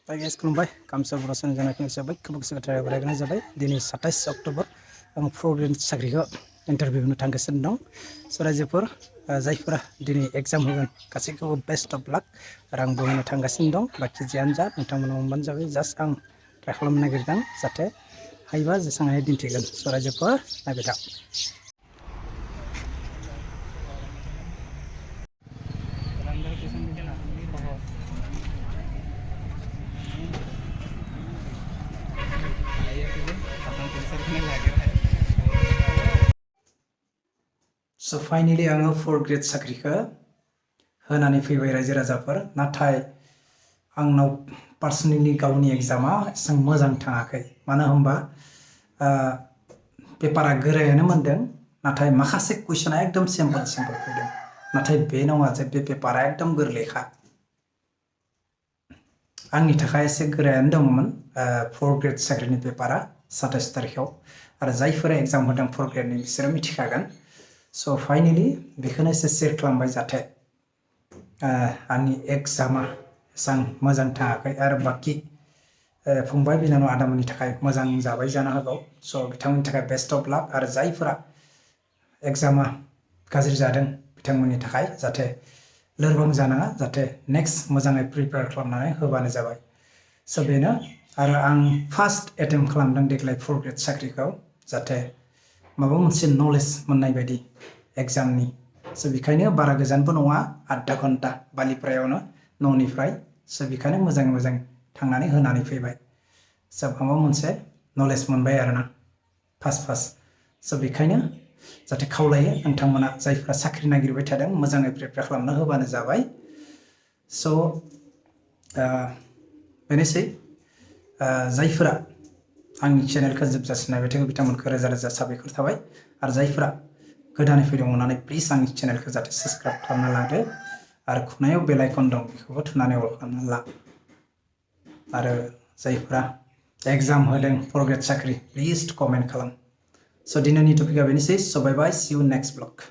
Guys, खुलुमबाय कामसा बर'सोन जानायखौ जाबाय गोबां बाथ्रा रायज्लायनाय जाबाय दिनै 27 अक्ट'बर आं प्रग्राम साख्रिखौ इन्टारभिउ होनो थांगासिनो दं स' रायजोफोर जायफोरा दिनै एग्जाम होगोन गासैखौबो बेस्ट अफ लाक आरो आंबो होनो थांगासिनो दं बाखि जियानो जा नोंथांमोना मोनबानो जाबाय जास्ट आं ट्राइ खालामनो नागिरदों जाहाथे हायोबा जेसेबां हायो दिन्थिगोन स' रायजोफोर नायबाय था So finally आङो 4 ग्रेड साख्रिखौ होनानै फैबाय रायजो राजाफोर नाथाय आंनाव पार्सनेलि गावनि एग्जामा एसेबां मोजां थाङाखै मानो होनबा पेपारा गोरायानो मोनदों नाथाय माखासे कुइसना एकदम सिम्पल फैदों नाथाय बे नङा जे बे पेपारा एकदम गोरलैखा आंनि थाखाय एसे गोरायानो दङमोन 4 ग्रेड साख्रिनि पेपारा 27 तारिखआव आरो जायफोरा एग्जाम होदों 4 ग्रेडनि बिसोरो मिथिखागोन स' फाइनेलि बेखौनो एसे शेयार खालामबाय जाहाथे आंनि एग्जामा एसेबां मोजां थाङाखै आरो बाखि फंबाय बिनानाव आदामोननि थाखाय मोजां जाबाय जानो हागौ स' बिथांमोननि थाखाय बेस्ट अफ लाक आरो जायफोरा एग्जामा गाज्रि जादों बिथांमोननि थाखाय जाहाथे लोरबां जानाङा जाहाथे नेक्स्ट मोजाङै प्रिपेयार खालामनानै होबानो जाबाय स' बेनो आरो आं फार्स्ट एटेम्प्ट खालामदों देग्लाय 4 ग्रेड साख्रिखौ जाहाथे माबा मोनसे नलेज मोननाय बायदि एग्जामनि स' बेखायनो बारा गोजानबो नङा आधा घन्टा बालिफ्रायावनो न'निफ्राय स' बेखायनो मोजाङै थांनानै होनानै फैबाय स' माबा मोनसे नलेज मोनबाय आरोना फार्स्ट स' बेखायनो जाहाथे खावलायो नोंथांमोना जायफ्रा साख्रि नागिरबाय थादों मोजाङै प्रिपेयार खालामना होबानो जाबाय स' बेनोसै जायफोरा आंनि चेनेलखौ जोबजासिम नायबाय थागौ बिथांमोनखौ रोजा रोजा साबायखर थाबाय आरो जायफोरा गोदानै फैदों अननानै प्लिज आंनि चेनेलखौ जाहाथे साबस्क्राइब खालामना लादो आरो खुनायाव बेल आइकन दं बेखौबो थुनानै अल खालामना ला आरो जायफोरा एग्जाम होदों 4 ग्रेड साख्रि प्लिज कमेन्ट खालाम स' दिनैनि टपिकआ बेनोसै स' बाय बाय सी इउ नेक्स्ट ब्लग